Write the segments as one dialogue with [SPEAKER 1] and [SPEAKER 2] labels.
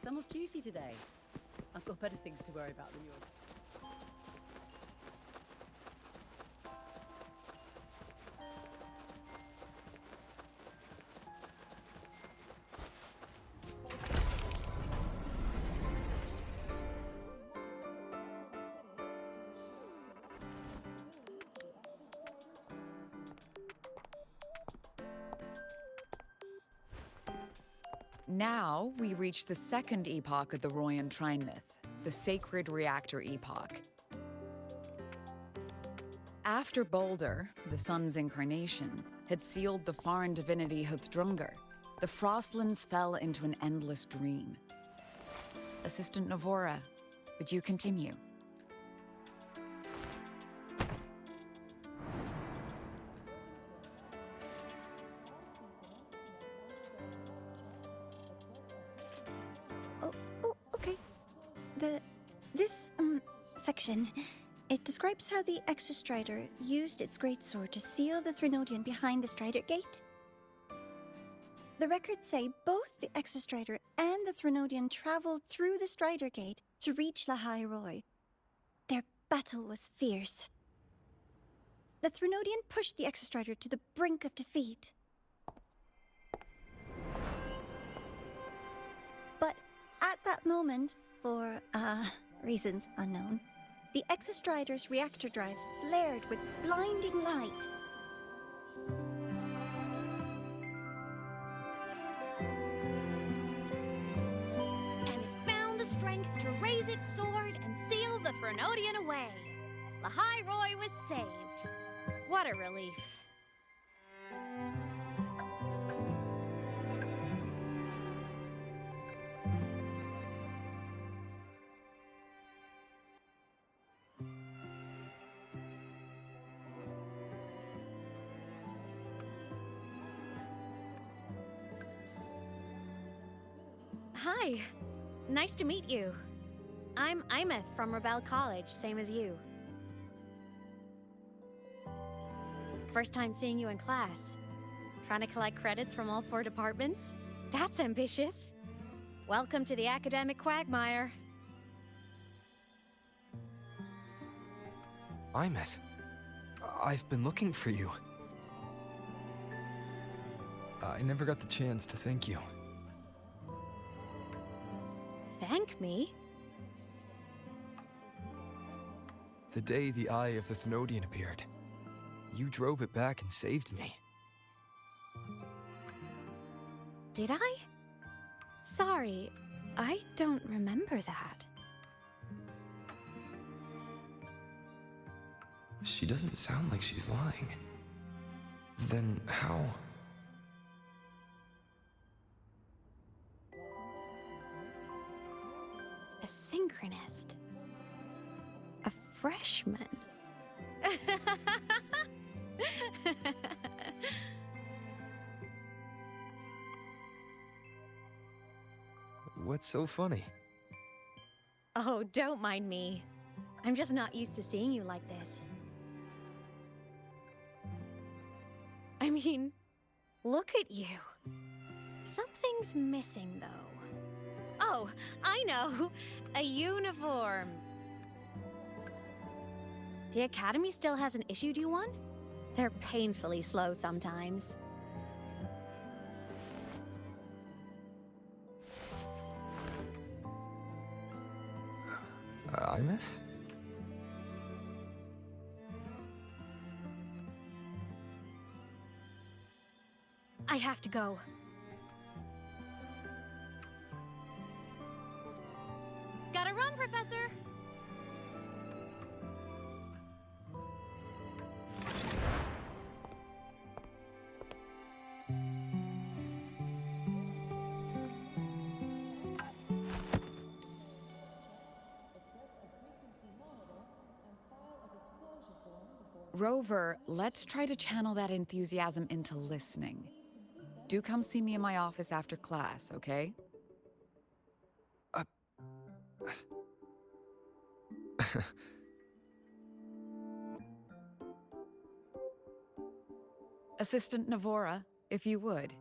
[SPEAKER 1] guess I'm off duty today. I've got better things to worry about than yours.
[SPEAKER 2] Now we reach the second epoch of the Royan Trine myth, the Sacred Reactor Epoch. After Balder, the sun's incarnation, had sealed the foreign divinity Huthdrungr, the Frostlands fell into an endless dream. Assistant Navora, would you continue?
[SPEAKER 3] Okay. This section, it describes how the Exostrider used its greatsword to seal the Threnodian behind the Strider Gate. The records say both the Exostrider and the Threnodian traveled through the Strider Gate to reach Lahai Roy. Their battle was fierce. The Threnodian pushed the Exostrider to the brink of defeat. But at that moment, for, reasons unknown, the Exostrider's reactor drive flared with blinding light.
[SPEAKER 4] And it found the strength to raise its sword and seal the Threnodian away. Lahai Roy was saved. What a relief. Hi. Nice to meet you. I'm Imeth from Rebel College, same as you. First time seeing you in class. Trying to collect credits from all 4 departments? That's ambitious. Welcome to the academic quagmire.
[SPEAKER 5] Imeth, I've been looking for you. I never got the chance to thank you.
[SPEAKER 4] Thank me?
[SPEAKER 5] The day the Eye of the Thenodian appeared, you drove it back and saved me.
[SPEAKER 4] Did I? Sorry, I don't remember that.
[SPEAKER 5] She doesn't sound like she's lying. Then how?
[SPEAKER 4] A synchronist. A freshman.
[SPEAKER 5] What's so funny?
[SPEAKER 4] Oh, don't mind me. I'm just not used to seeing you like this. I mean, look at you. Something's missing, though. Oh, I know! A uniform! The Academy still hasn't issued you one? They're painfully slow sometimes.
[SPEAKER 5] Imeth?
[SPEAKER 4] I have to go. Gotta run, Professor!
[SPEAKER 2] Rover, let's try to channel that enthusiasm into listening. Do come see me in my office after class, okay? Assistant Navora, if you would.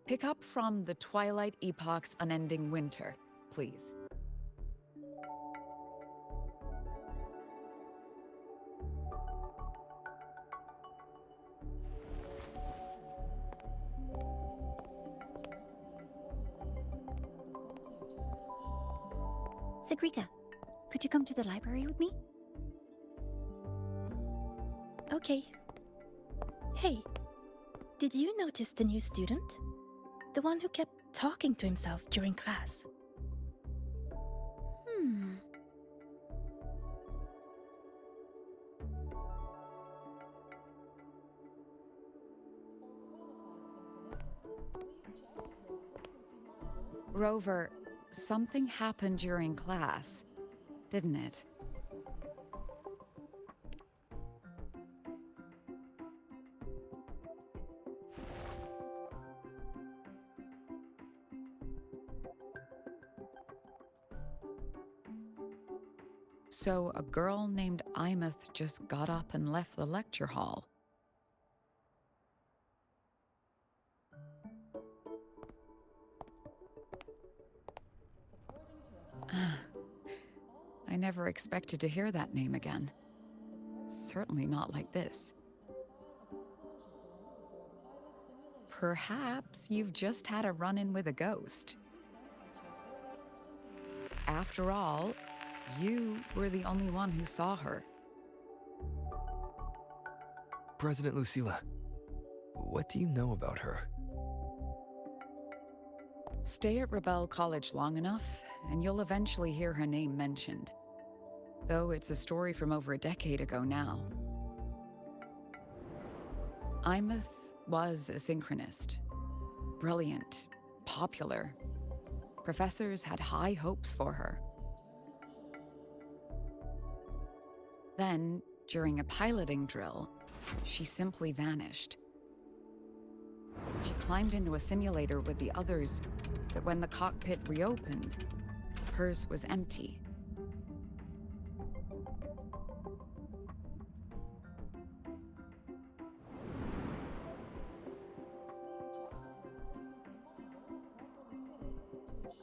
[SPEAKER 2] Pick up from the Twilight Epoch's Unending Winter, please.
[SPEAKER 3] Sigrika, could you come to the library with me?
[SPEAKER 6] Okay. Hey, did you notice the new student? The one who kept talking to himself during class.
[SPEAKER 2] Rover, something happened during class, didn't it? So a girl named Imeth just got up and left the lecture hall. I never expected to hear that name again. Certainly not like this. Perhaps you've just had a run-in with a ghost. After all, you were the only one who saw her.
[SPEAKER 5] President Lucilla, what do you know about her?
[SPEAKER 2] Stay at Rebel College long enough, and you'll eventually hear her name mentioned. Though it's a story from over a decade ago now. Imeth was a synchronist. Brilliant, popular. Professors had high hopes for her. Then, during a piloting drill, she simply vanished. She climbed into a simulator with the others, but when the cockpit reopened, hers was empty.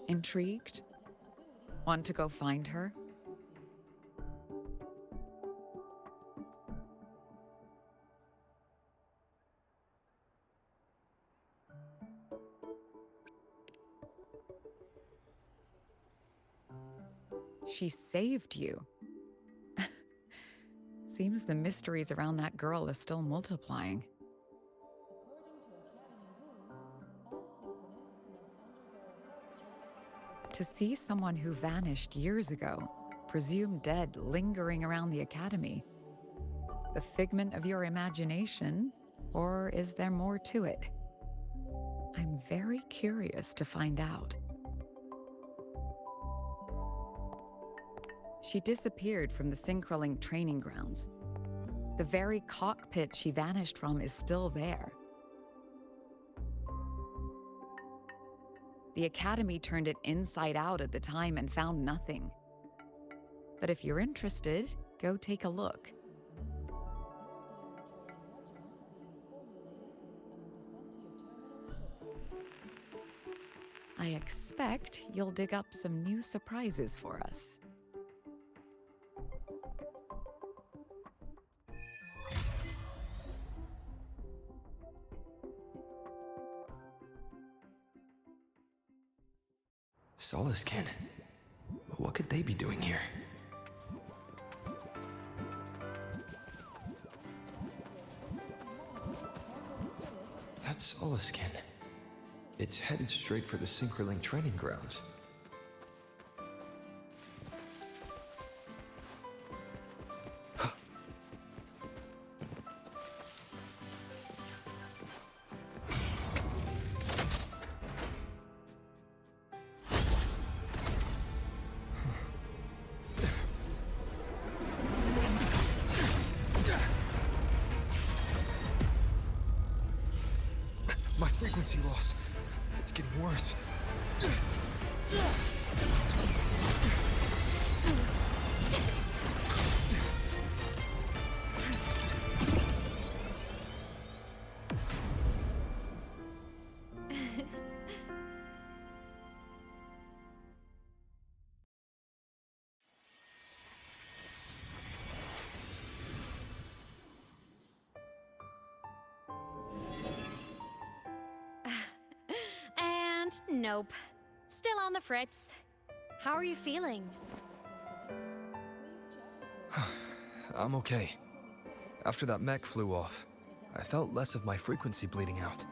[SPEAKER 2] Intrigued? Want to go find her? She saved you. Seems the mysteries around that girl are still multiplying. To see someone who vanished years ago, presumed dead, lingering around the academy, the figment of your imagination, or is there more to it? I'm very curious to find out. She disappeared from the Synchroling training grounds. The very cockpit she vanished from is still there. The Academy turned it inside out at the time and found nothing. But if you're interested, go take a look. I expect you'll dig up some new surprises for us.
[SPEAKER 5] Solaskin? What could they be doing here? That's Solaskin. It's headed straight for the Synchroling training grounds. My frequency loss. It's getting worse.
[SPEAKER 4] Nope. Still on the fritz. How are you feeling?
[SPEAKER 5] I'm okay. After that mech flew off, I felt less of my frequency bleeding out.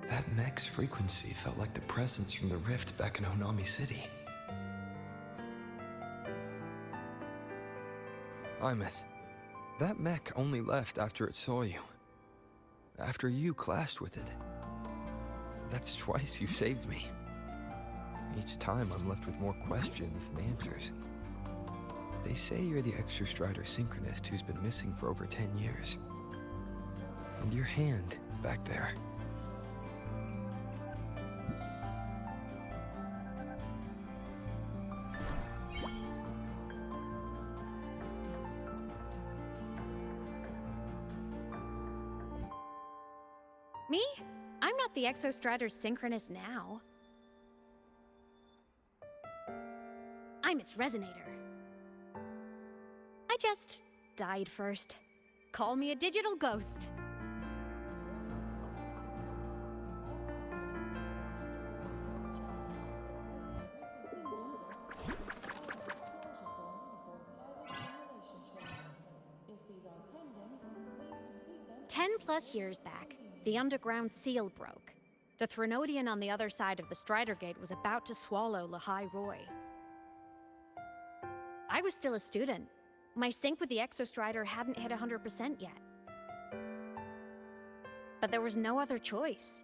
[SPEAKER 5] That mech's frequency felt like the presence from the rift back in Honami City. Imeth, that mech only left after it saw you. After you clashed with it. That's twice you've saved me. Each time I'm left with more questions than answers. They say you're the Exostrider synchronist who's been missing for over 10 years. And your hand, back there.
[SPEAKER 4] Me? I'm not the Exostrider synchronist now. I'm its resonator. I just died first. Call me a digital ghost. +10 years back, the underground seal broke. The Threnodian on the other side of the Strider Gate was about to swallow Lahai Roy. I was still a student. My sync with the Exostrider hadn't hit 100% yet. But there was no other choice.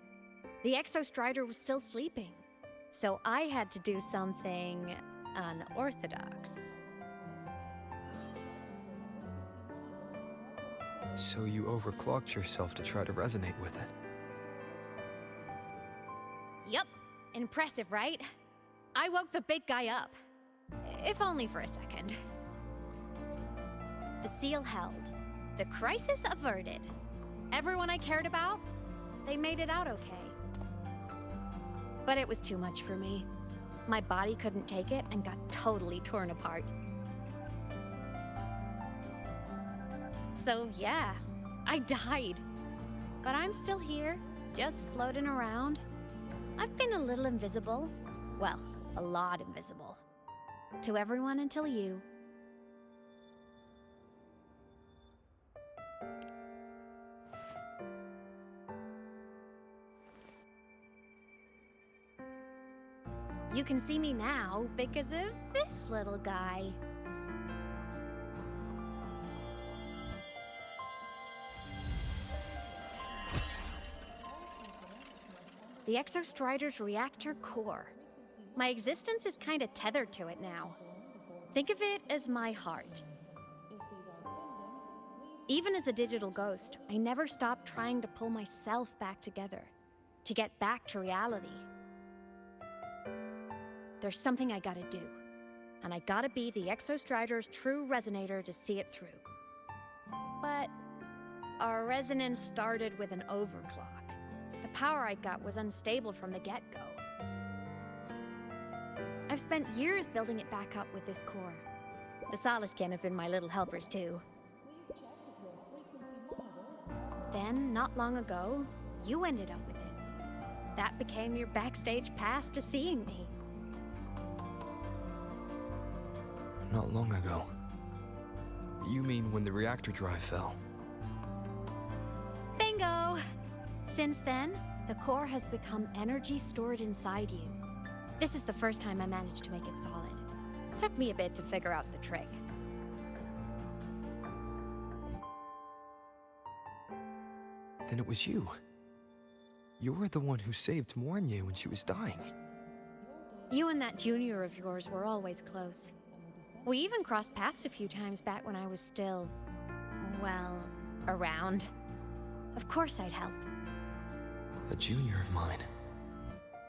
[SPEAKER 4] The Exostrider was still sleeping. So I had to do something unorthodox.
[SPEAKER 5] So you overclocked yourself to try to resonate with it.
[SPEAKER 4] Yup. Impressive, right? I woke the big guy up. If only for a second. The seal held. The crisis averted. Everyone I cared about, they made it out okay. But it was too much for me. My body couldn't take it and got totally torn apart. So yeah, I died. But I'm still here, just floating around. I've been a little invisible. Well, a lot invisible. To everyone until you. You can see me now because of this little guy. The Exostrider's reactor core. My existence is kinda tethered to it now. Think of it as my heart. Even as a digital ghost, I never stopped trying to pull myself back together, to get back to reality. There's something I gotta do, and I gotta be the Exostrider's true resonator to see it through. But our resonance started with an overclock. The power I got was unstable from the get-go. I've spent years building it back up with this core. The Solaskin have been my little helpers too. Then, not long ago, you ended up with it. That became your backstage pass to seeing me.
[SPEAKER 5] Not long ago. You mean when the reactor drive fell?
[SPEAKER 4] Bingo! Since then, the core has become energy stored inside you. This is the first time I managed to make it solid. Took me a bit to figure out the trick.
[SPEAKER 5] Then it was you. You were the one who saved Mornye when she was dying.
[SPEAKER 4] You and that junior of yours were always close. We even crossed paths a few times back when I was still, well, around. Of course I'd help.
[SPEAKER 5] A junior of mine.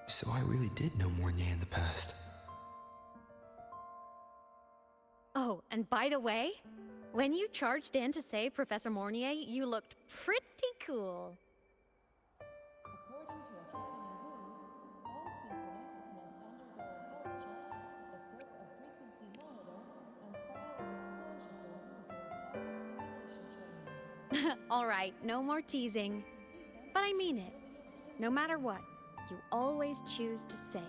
[SPEAKER 5] So I really did know Mornye in the past.
[SPEAKER 4] Oh, and by the way, when you charged in to save Professor Mornier, you looked pretty cool. All right, no more teasing. But I mean it. No matter what, you always choose to save.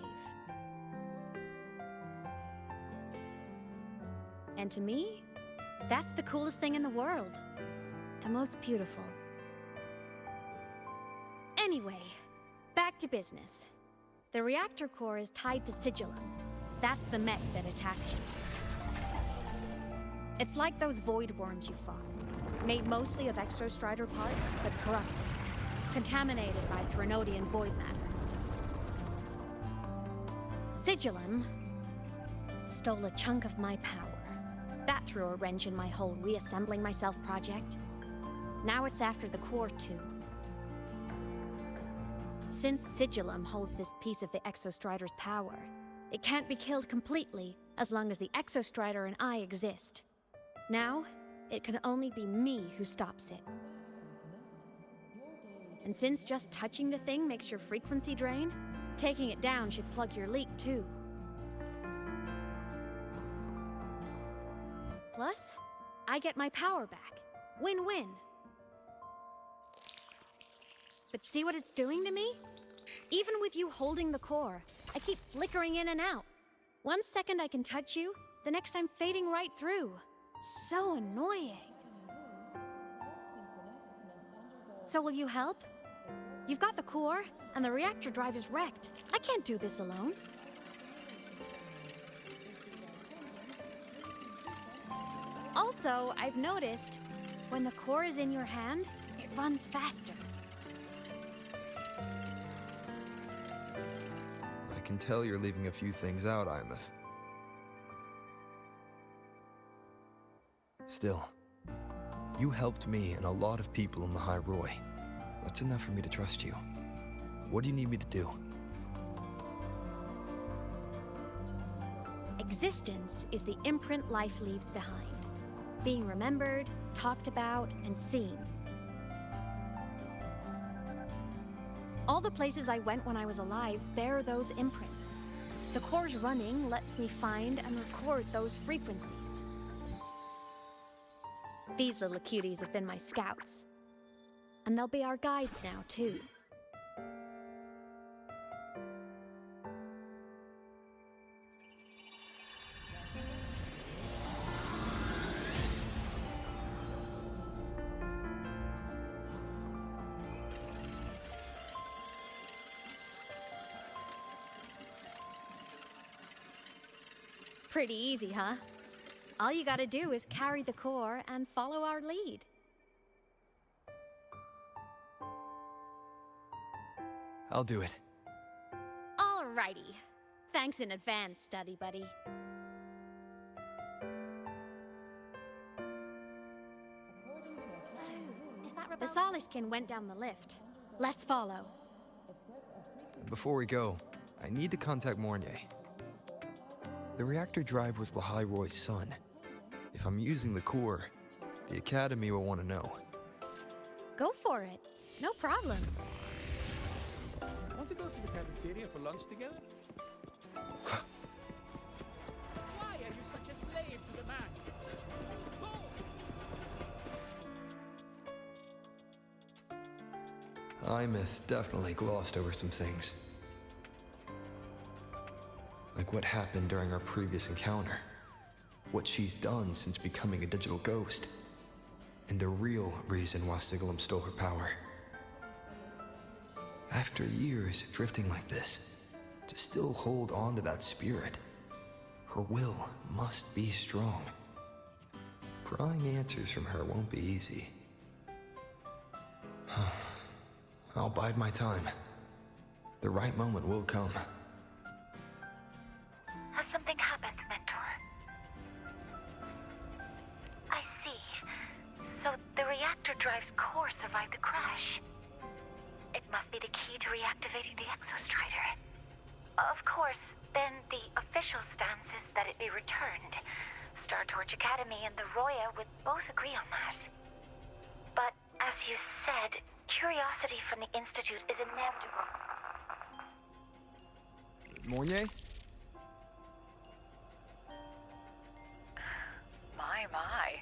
[SPEAKER 4] And to me, that's the coolest thing in the world. The most beautiful. Anyway, back to business. The reactor core is tied to Sigillum. That's the mech that attacked you. It's like those void worms you fought. Made mostly of exostrider parts, but corrupted. Contaminated by Threnodian void matter. Sigillum stole a chunk of my power. That threw a wrench in my whole reassembling myself project. Now it's after the core too. Since Sigillum holds this piece of the Exostrider's power, it can't be killed completely as long as the Exostrider and I exist. Now, it can only be me who stops it. And since just touching the thing makes your frequency drain, taking it down should plug your leak too. Plus, I get my power back. Win-win. But see what it's doing to me? Even with you holding the core, I keep flickering in and out. 1 second I can touch you, the next I'm fading right through. So annoying. So will you help? You've got the core, and the reactor drive is wrecked. I can't do this alone. Also, I've noticed, when the core is in your hand, it runs faster.
[SPEAKER 5] I can tell you're leaving a few things out, Imeth. Still, you helped me and a lot of people in the High Roy. That's enough for me to trust you. What do you need me to do?
[SPEAKER 4] Existence is the imprint life leaves behind. Being remembered, talked about, and seen. All the places I went when I was alive bear those imprints. The core's running lets me find and record those frequencies. These little cuties have been my scouts. And they'll be our guides now, too. Pretty easy, huh? All you gotta do is carry the core and follow our lead.
[SPEAKER 5] I'll do it.
[SPEAKER 4] Alrighty. Thanks in advance, study buddy. The Soliskin went down the lift. Let's follow.
[SPEAKER 5] Before we go, I need to contact Mornier. The reactor drive was Lahai Roy's son. If I'm using the core, the Academy will want to know.
[SPEAKER 4] Go for it. No problem.
[SPEAKER 7] Want to go to the cafeteria for lunch together? Why are you such a slave to the man? Go!
[SPEAKER 5] Imeth definitely glossed over some things. Like what happened during our previous encounter. What she's done since becoming a digital ghost. And the real reason why Sigillum stole her power. After years drifting like this, to still hold on to that spirit, her will must be strong. Prying answers from her won't be easy. I'll bide my time. The right moment will come.
[SPEAKER 8] Has something happened, Mentor? I see. So the reactor drive's core survived the crash. It must be the key to reactivating the Exostrider. Of course, then the official stance is that it be returned. Star Torch Academy and the Roya would both agree on that. But as you said, curiosity from the Institute is inevitable.
[SPEAKER 5] Mornier?
[SPEAKER 9] My.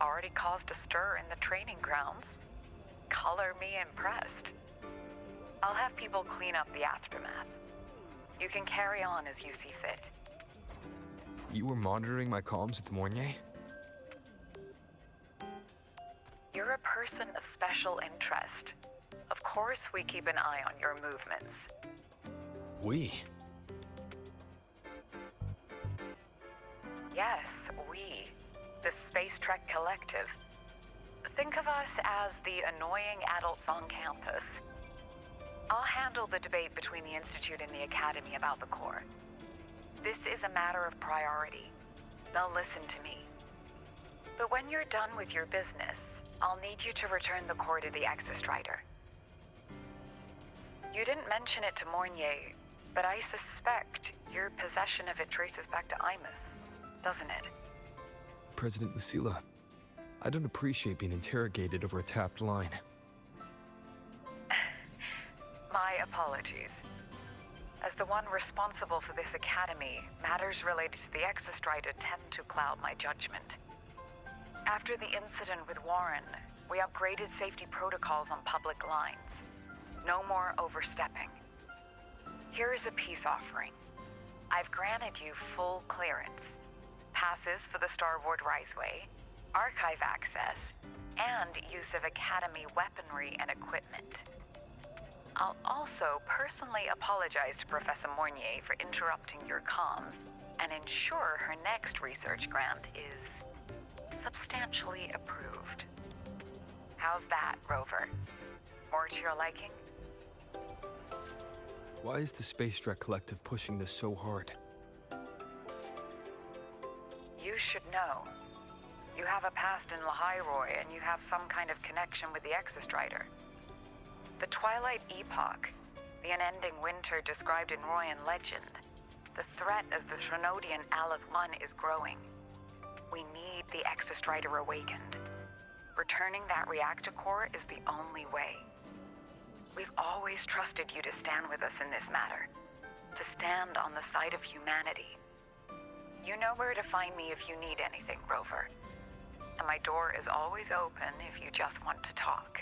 [SPEAKER 9] Already caused a stir in the training grounds. Color me impressed. I'll have people clean up the aftermath. You can carry on as you see fit.
[SPEAKER 5] You were monitoring my comms with Mornier?
[SPEAKER 9] You're a person of special interest. Of course we keep an eye on your movements.
[SPEAKER 5] We?
[SPEAKER 9] Yes, we. The Space Trek Collective. Think of us as the annoying adults on campus. I'll handle the debate between the Institute and the Academy about the Corps. This is a matter of priority. They'll listen to me. But when you're done with your business, I'll need you to return the Corps to the Exostrider. You didn't mention it to Mornier, but I suspect your possession of it traces back to Imeth, doesn't it?
[SPEAKER 5] President Lucilla, I don't appreciate being interrogated over a tapped line.
[SPEAKER 9] My apologies. As the one responsible for this academy, matters related to the Exostrider tend to cloud my judgment. After the incident with Warren, we upgraded safety protocols on public lines. No more overstepping. Here is a peace offering. I've granted you full clearance. Passes for the Starboard Riseway, archive access, and use of Academy weaponry and equipment. I'll also personally apologize to Professor Mornier for interrupting your comms and ensure her next research grant is substantially approved. How's that, Rover? More to your liking?
[SPEAKER 5] Why is the Space Trek Collective pushing this so hard?
[SPEAKER 9] You should know. You have a past in Lahairoi, and you have some kind of connection with the Exostrider. The Twilight Epoch, the unending winter described in Royan legend, the threat of the Threnodian Aleph 1 is growing. We need the Exostrider awakened. Returning that reactor core is the only way. We've always trusted you to stand with us in this matter, to stand on the side of humanity. You know where to find me if you need anything, Rover. And my door is always open if you just want to talk.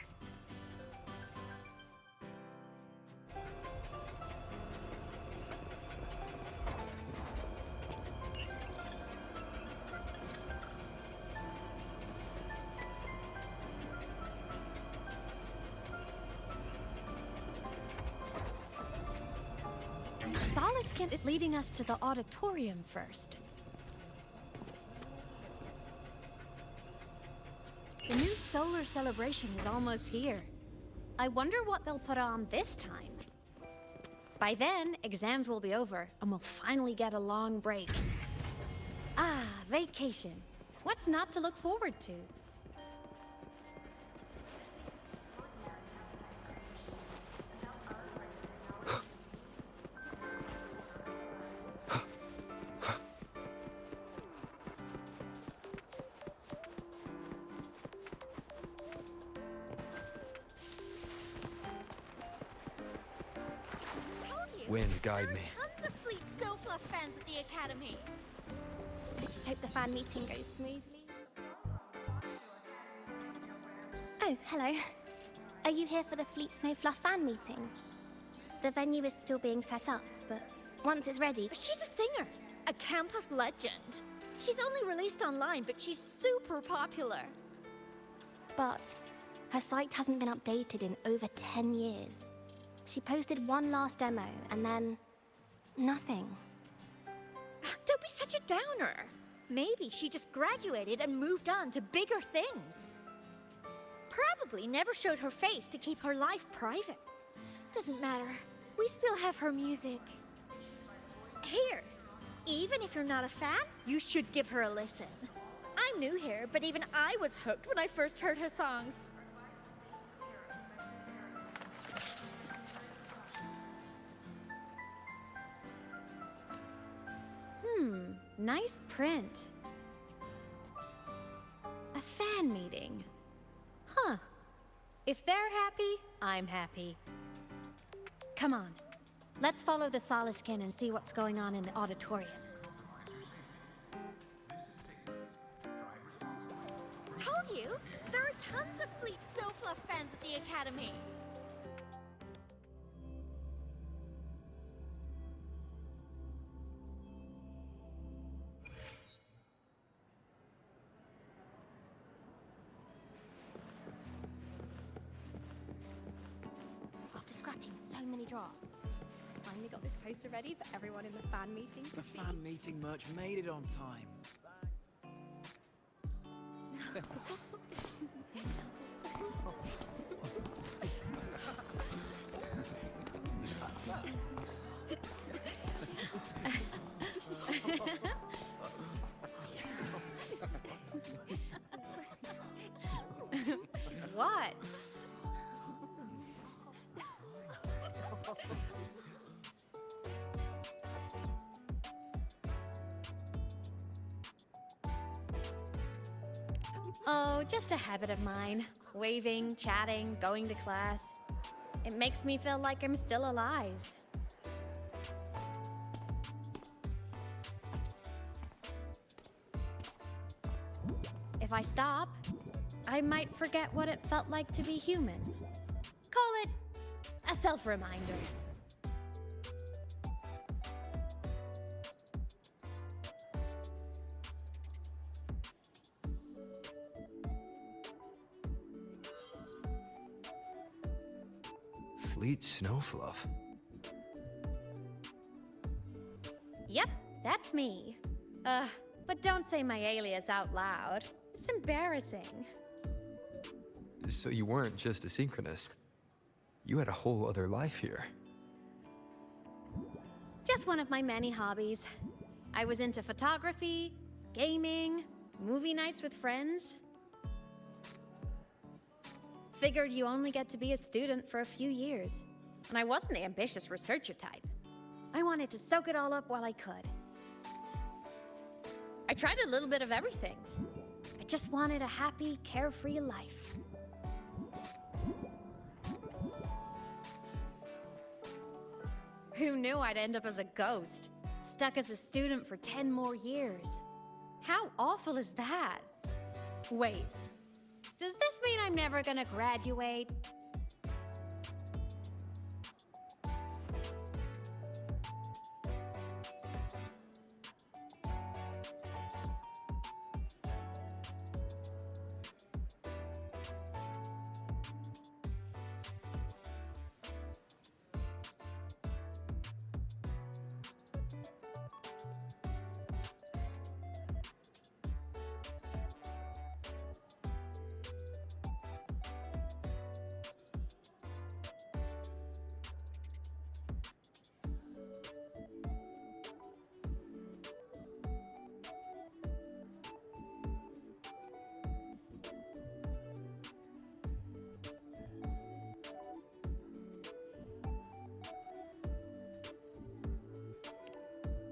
[SPEAKER 4] Soliskin is leading us to the auditorium first. The new solar celebration is almost here. I wonder what they'll put on this time. By then, exams will be over, and we'll finally get a long break. Ah, vacation. What's not to look forward to?
[SPEAKER 5] Wind, guide me.
[SPEAKER 10] Tons of Fleet Snowfluff fans at the Academy. I just hope the fan meeting goes smoothly. Oh, hello. Are you here for the Fleet Snowfluff fan meeting? The venue is still being set up, but once it's ready...
[SPEAKER 11] But she's a singer, a campus legend. She's only released online, but she's super popular.
[SPEAKER 10] But her site hasn't been updated in over 10 years. She posted one last demo, and then... nothing.
[SPEAKER 11] Don't be such a downer. Maybe she just graduated and moved on to bigger things. Probably never showed her face to keep her life private. Doesn't matter. We still have her music. Here, even if you're not a fan, you should give her a listen. I'm new here, but even I was hooked when I first heard her songs.
[SPEAKER 4] Nice print. A fan meeting. Huh. If they're happy, I'm happy. Come on. Let's follow the Soliskin and see what's going on in the auditorium.
[SPEAKER 11] Told you! There are tons of Fleet Snowfluff fans at the Academy.
[SPEAKER 10] so many drafts. I finally got this poster ready for everyone in the fan meeting to
[SPEAKER 12] The
[SPEAKER 10] see.
[SPEAKER 12] fan meeting merch made it on time.
[SPEAKER 4] What? Oh, just a habit of mine. Waving, chatting, going to class. It makes me feel like I'm still alive. If I stop, I might forget what it felt like to be human. Call it a self-reminder.
[SPEAKER 5] Fleet Snowfluff.
[SPEAKER 4] Yep, that's me. But don't say my alias out loud. It's embarrassing.
[SPEAKER 5] So you weren't just a synchronist. You had a whole other life here.
[SPEAKER 4] Just one of my many hobbies. I was into photography, gaming, movie nights with friends. Figured you only get to be a student for a few years. And I wasn't the ambitious researcher type. I wanted to soak it all up while I could. I tried a little bit of everything. I just wanted a happy, carefree life. Who knew I'd end up as a ghost, stuck as a student for 10 more years? How awful is that? Wait, does this mean I'm never gonna graduate?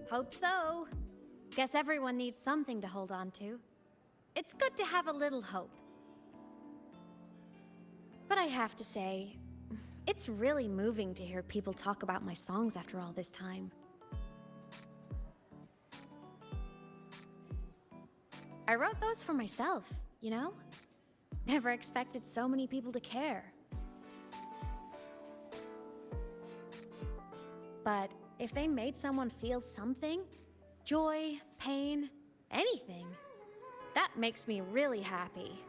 [SPEAKER 4] Hope so. Guess everyone needs something to hold on to. It's good to have a little hope. But I have to say, it's really moving to hear people talk about my songs after all this time. I wrote those for myself, you know? Never expected so many people to care. But if they made someone feel something, joy, pain, anything, that makes me really happy.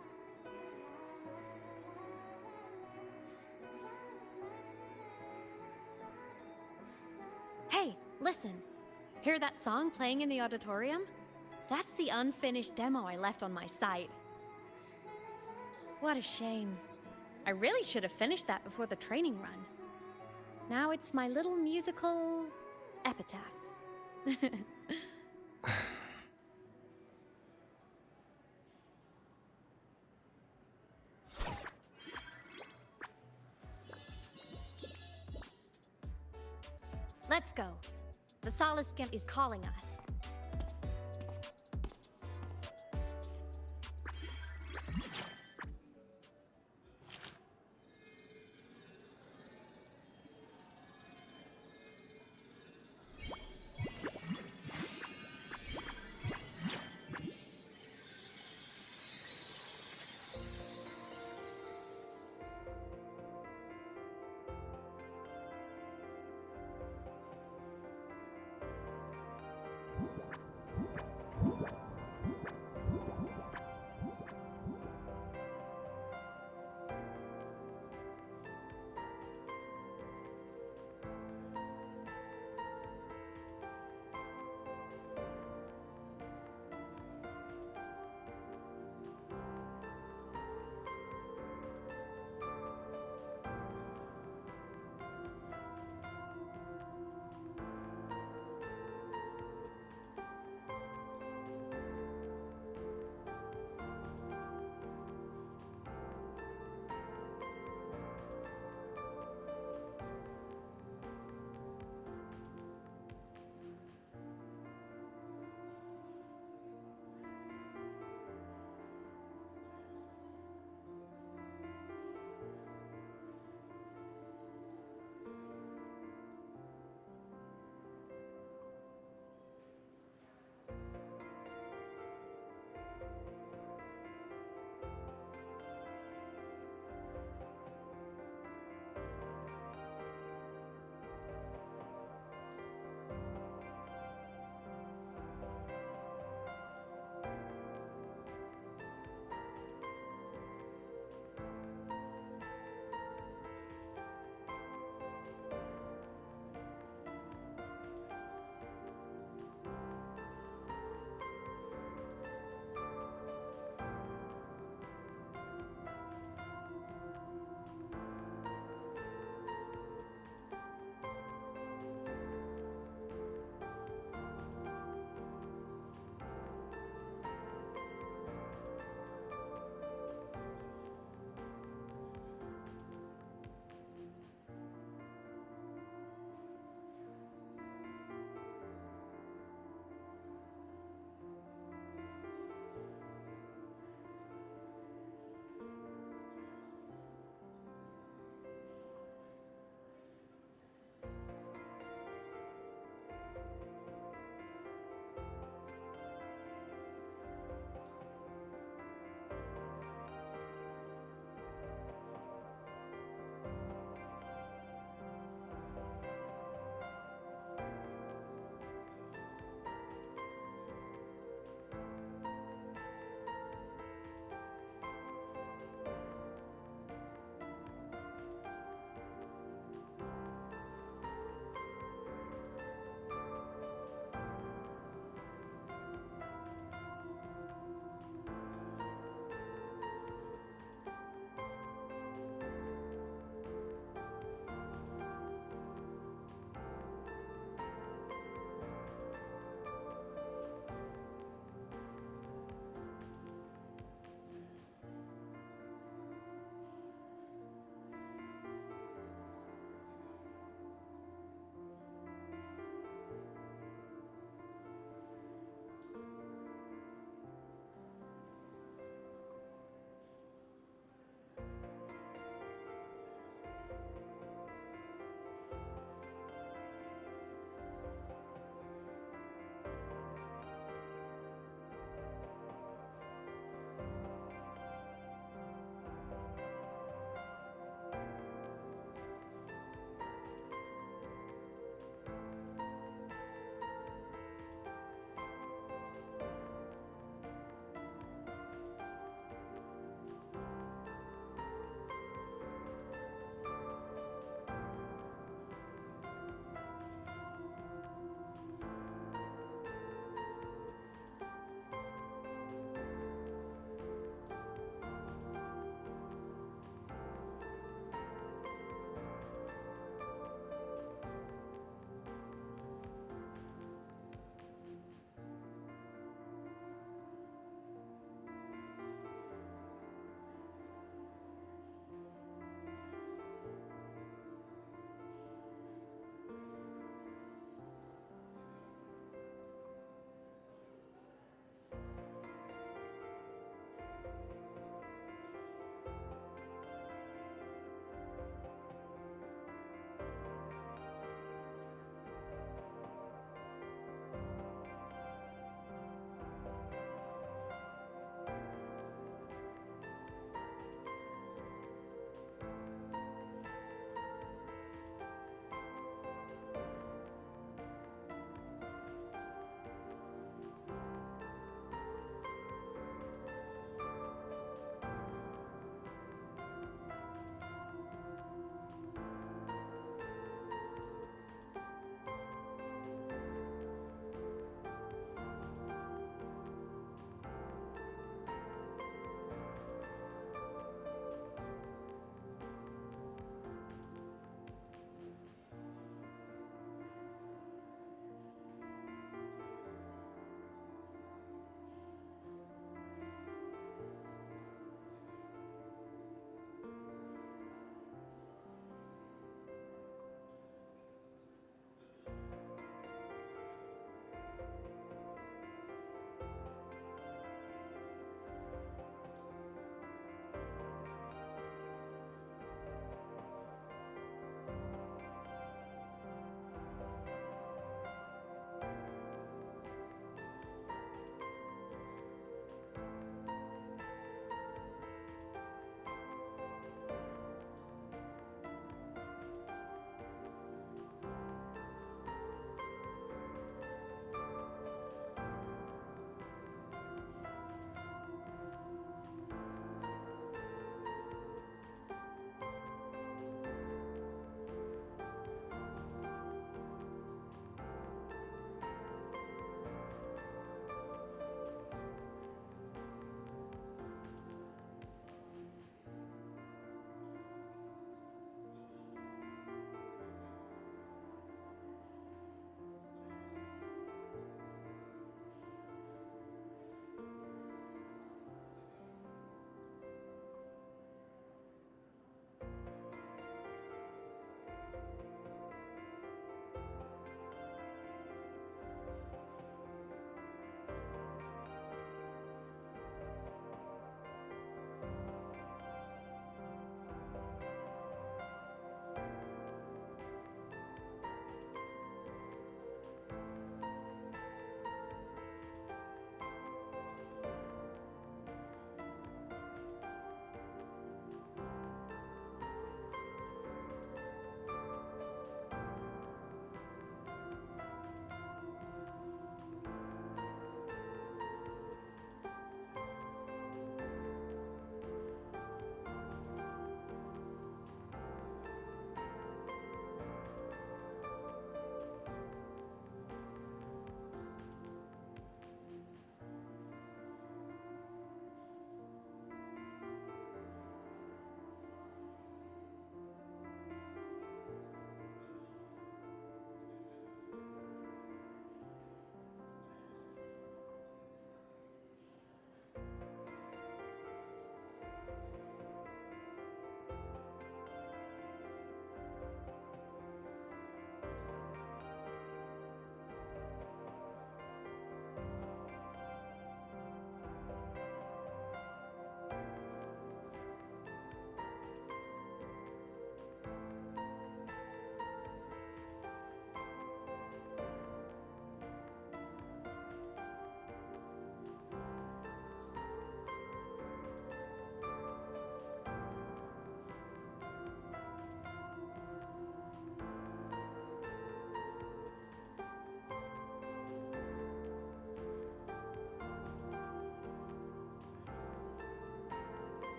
[SPEAKER 4] Hey, listen. Hear that song playing in the auditorium? That's the unfinished demo I left on my site. What a shame. I really should have finished that before the training run. Now it's my little musical epitaph. Let's go. The Solace Skimp is calling us.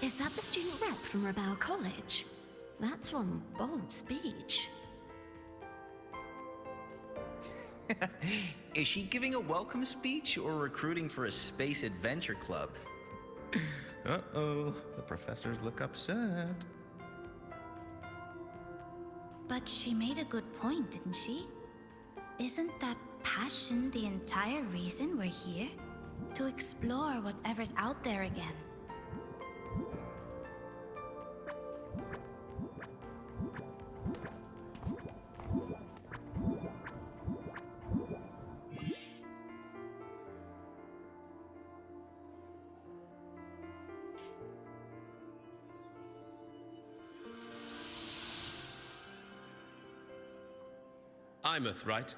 [SPEAKER 8] Is that the student rep from Rebel College? That's one bold speech.
[SPEAKER 13] Is she giving a welcome speech or recruiting for a space adventure club? Uh-oh, the professors look upset.
[SPEAKER 8] But she made a good point, didn't she? Isn't that passion the entire reason we're here? To explore whatever's out there again.
[SPEAKER 14] Imeth, right?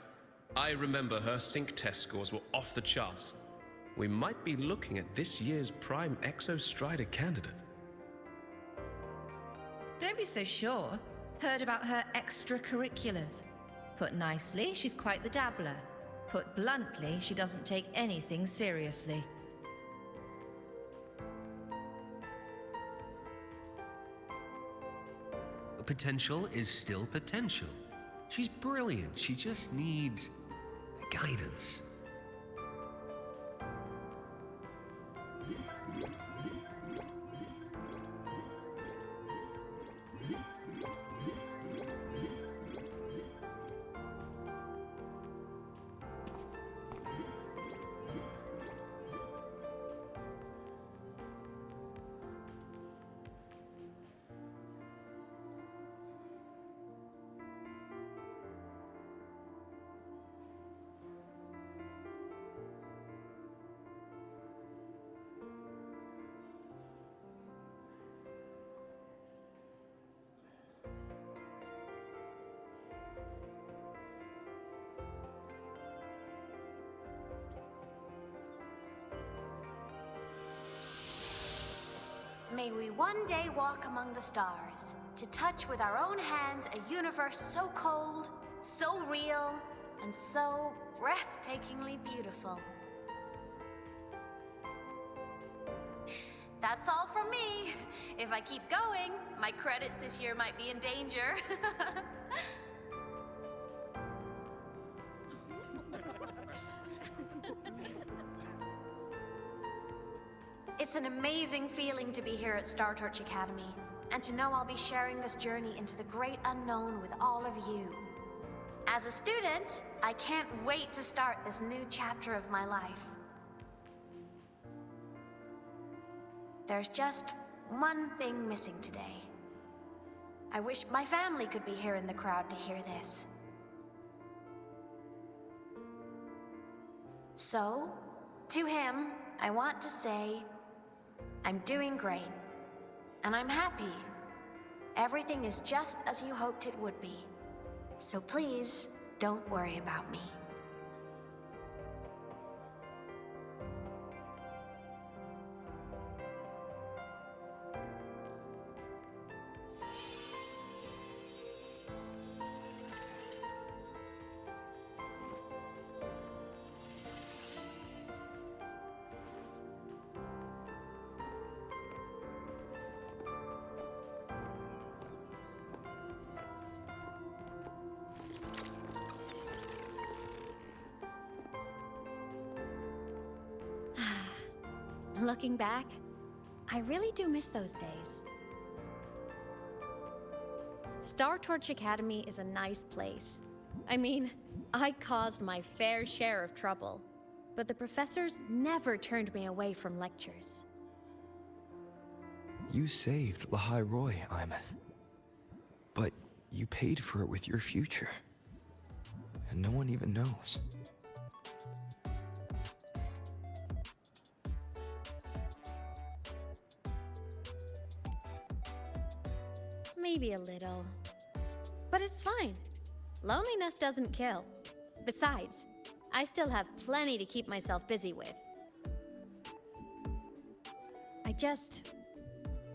[SPEAKER 14] I remember her sync test scores were off the charts. We might be looking at this year's prime Exostrider candidate.
[SPEAKER 15] Don't be so sure. Heard about her extracurriculars. Put nicely, she's quite the dabbler. Put bluntly, she doesn't take anything seriously.
[SPEAKER 16] Potential is still potential. She's brilliant, she just needs guidance.
[SPEAKER 17] May we one day walk among the stars, to touch with our own hands a universe so cold, so real, and so breathtakingly beautiful. That's all from me. If I keep going, my credits this year might be in danger. It's an amazing feeling to be here at Star Torch Academy, and to know I'll be sharing this journey into the great unknown with all of you. As a student, I can't wait to start this new chapter of my life. There's just one thing missing today. I wish my family could be here in the crowd to hear this. So, to him, I want to say, I'm doing great, and I'm happy. Everything is just as you hoped it would be. So please, don't worry about me.
[SPEAKER 4] Looking back, I really do miss those days. Star Torch Academy is a nice place. I mean, I caused my fair share of trouble, but the professors never turned me away from lectures.
[SPEAKER 5] You saved Lahai Roy, Imeth. But you paid for it with your future. And no one even knows.
[SPEAKER 4] Maybe a little. But it's fine. Loneliness doesn't kill. Besides, I still have plenty to keep myself busy with.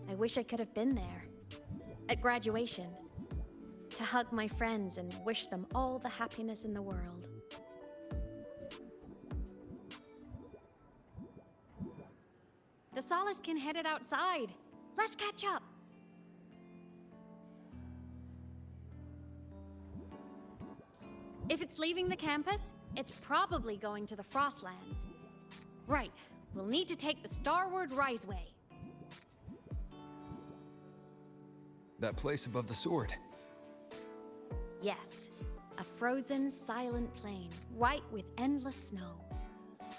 [SPEAKER 4] I wish I could have been there. At graduation. To hug my friends and wish them all the happiness in the world. The Solace can headed outside. Let's catch up. If it's leaving the campus, it's probably going to the Frostlands. Right. We'll need to take the Starward Riseway.
[SPEAKER 5] That place above the sword.
[SPEAKER 4] Yes. A frozen, silent plain, white with endless snow.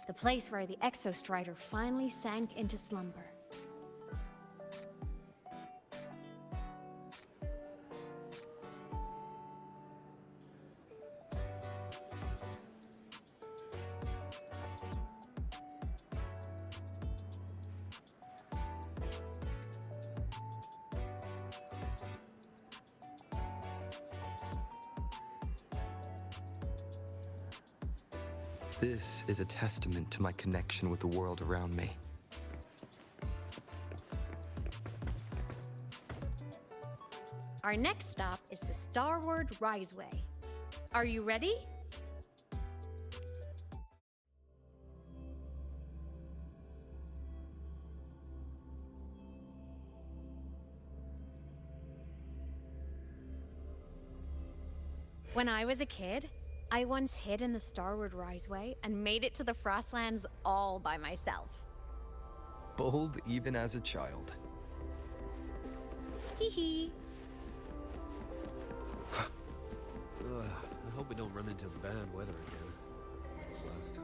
[SPEAKER 4] The place where the Exostrider finally sank into slumber.
[SPEAKER 5] This is a testament to my connection with the world around me.
[SPEAKER 4] Our next stop is the Starward Riseway. Are you ready? When I was a kid, I once hid in the Starward Riseway and made it to the Frostlands all by myself.
[SPEAKER 5] Bold even as a child.
[SPEAKER 4] Hee hee.
[SPEAKER 18] I hope we don't run into bad weather again. Like the last time.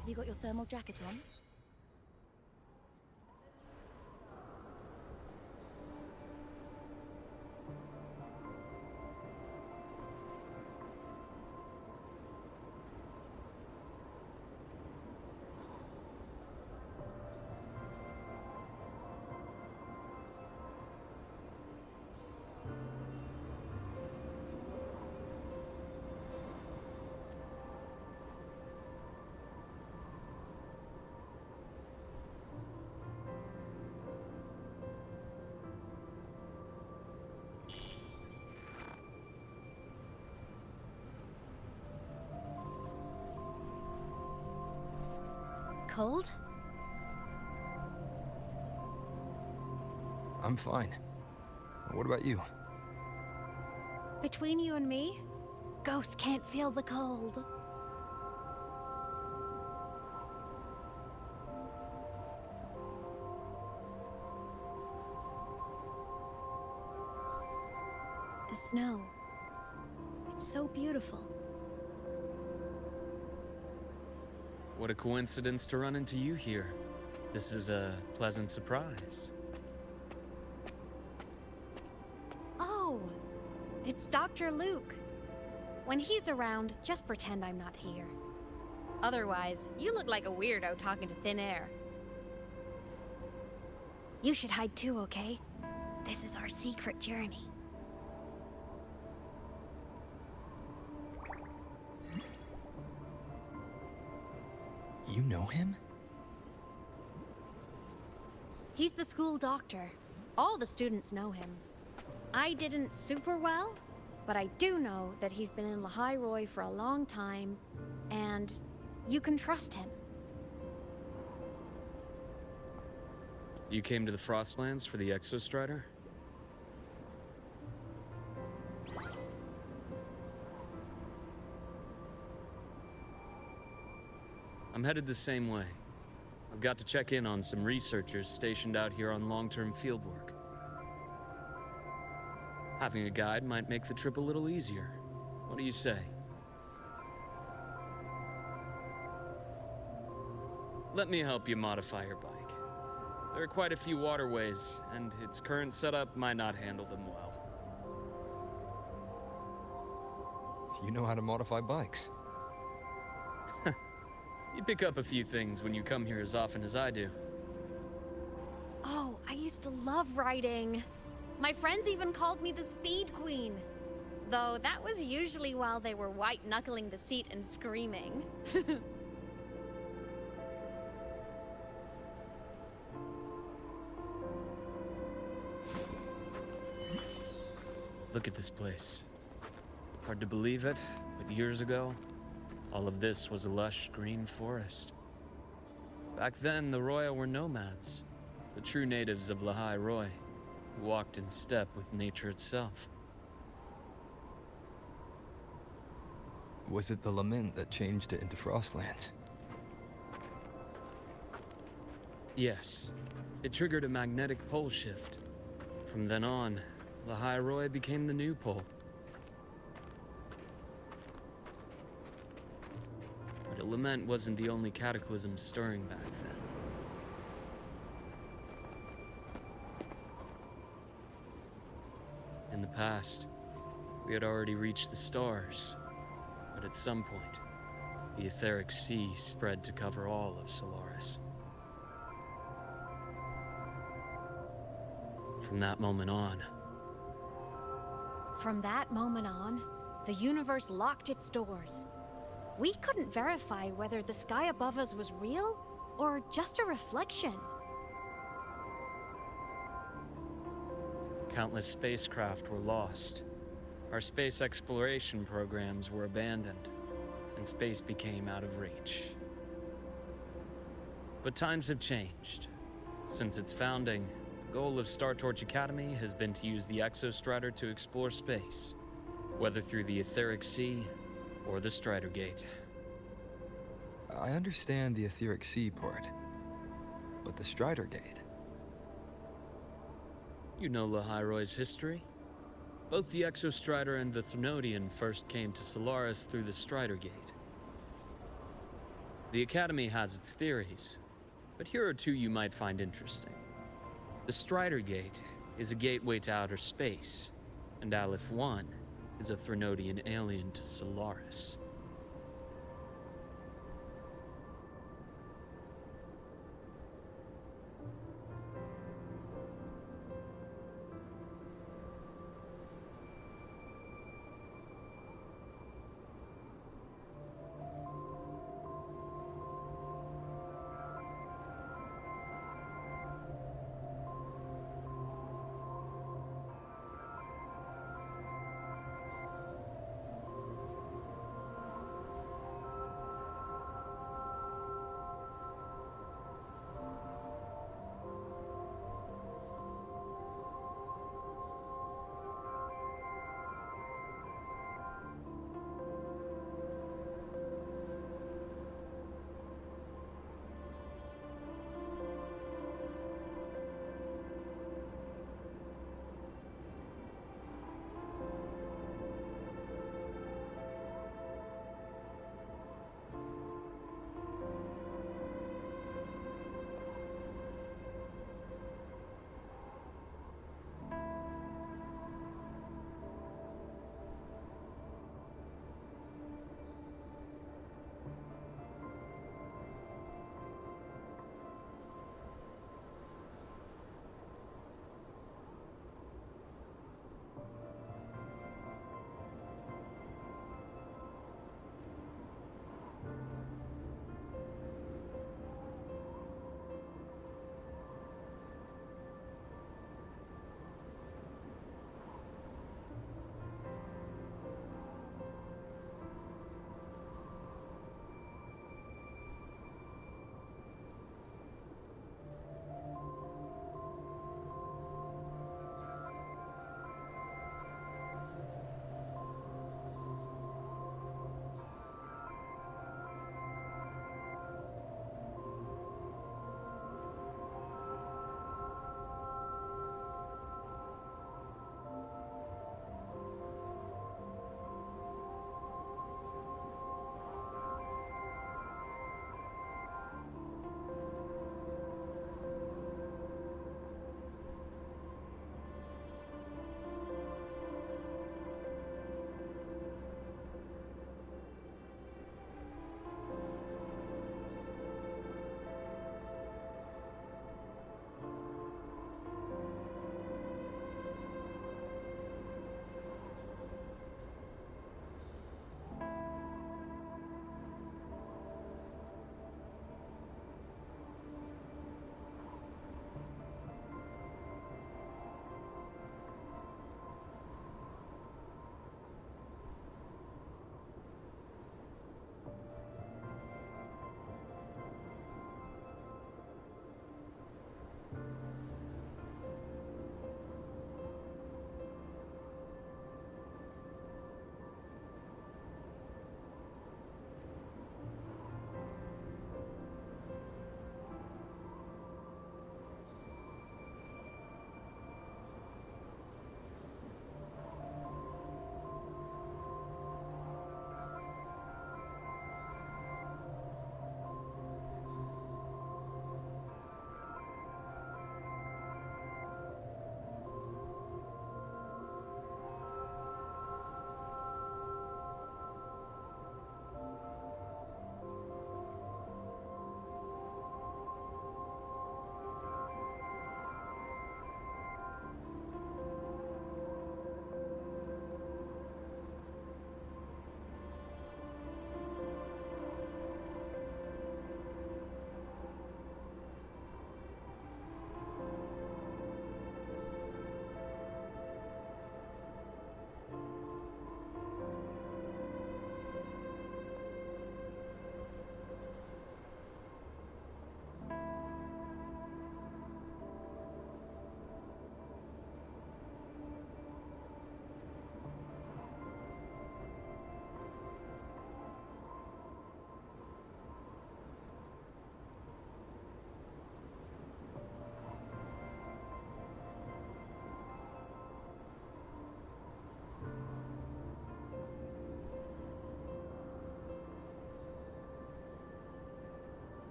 [SPEAKER 1] Have you got your thermal jacket on?
[SPEAKER 4] Cold?
[SPEAKER 5] I'm fine. What about you?
[SPEAKER 4] Between you and me, ghosts can't feel the cold. The snow. It's so beautiful.
[SPEAKER 19] What a coincidence to run into you here. This is a pleasant surprise.
[SPEAKER 4] Oh, it's Dr. Luke. When he's around, just pretend I'm not here. Otherwise, you look like a weirdo talking to thin air. You should hide too, okay? This is our secret journey.
[SPEAKER 5] You know him?
[SPEAKER 4] He's the school doctor. All the students know him. I didn't super well, but I do know that he's been in Lahairoi for a long time, and you can trust him.
[SPEAKER 19] You came to the Frostlands for the Exostrider? I'm headed the same way. I've got to check in on some researchers stationed out here on long-term fieldwork. Having a guide might make the trip a little easier. What do you say? Let me help you modify your bike. There are quite a few waterways, and its current setup might not handle them well.
[SPEAKER 5] You know how to modify bikes.
[SPEAKER 19] You pick up a few things when you come here as often as I do.
[SPEAKER 4] Oh, I used to love riding. My friends even called me the Speed Queen. Though that was usually while they were white-knuckling the seat and screaming.
[SPEAKER 19] Look at this place. Hard to believe it, but years ago, all of this was a lush green forest. Back then, the Roya were nomads, the true natives of Lahai Roy, who walked in step with nature itself.
[SPEAKER 5] Was it the lament that changed it into Frostlands?
[SPEAKER 19] Yes, it triggered a magnetic pole shift. From then on, Lahai Roy became the new pole. But lament wasn't the only cataclysm stirring back then. In the past, we had already reached the stars, but at some point, the etheric sea spread to cover all of Solaris. From that moment on,
[SPEAKER 4] the universe locked its doors. We couldn't verify whether the sky above us was real or just a reflection.
[SPEAKER 19] countless spacecraft were lost. Our space exploration programs were abandoned, and space became out of reach. But times have changed. Since its founding, the goal of Star Torch Academy has been to use the Exostrider to explore space, whether through the Etheric Sea or the Strider Gate.
[SPEAKER 5] I understand the Etheric Sea part, but the Strider Gate?
[SPEAKER 19] You know Lahai-Roy's history. Both the Exostrider and the Thenodian first came to Solaris through the Strider Gate. The Academy has its theories, but here are two you might find interesting. The Strider Gate is a gateway to outer space, and Aleph 1 is a Thenodian alien to Solaris.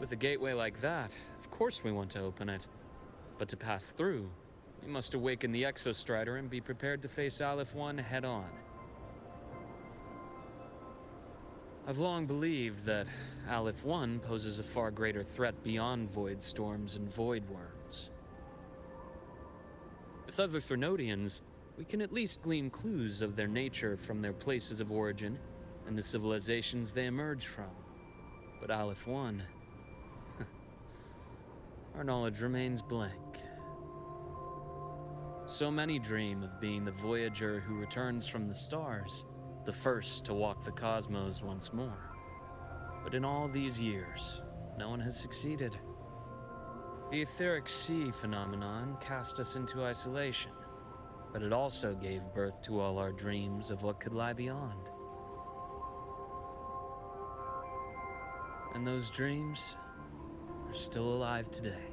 [SPEAKER 19] With a gateway like that, of course we want to open it. But to pass through, we must awaken the Exostrider and be prepared to face Aleph 1 head-on. I've long believed that Aleph 1 poses a far greater threat beyond void storms and void worms. With other Threnodians, we can at least glean clues of their nature from their places of origin and the civilizations they emerge from. But Aleph 1... our knowledge remains blank. So many dream of being the voyager who returns from the stars, the first to walk the cosmos once more. But in all these years, no one has succeeded. The etheric sea phenomenon cast us into isolation, but it also gave birth to all our dreams of what could lie beyond. And those dreams are still alive today.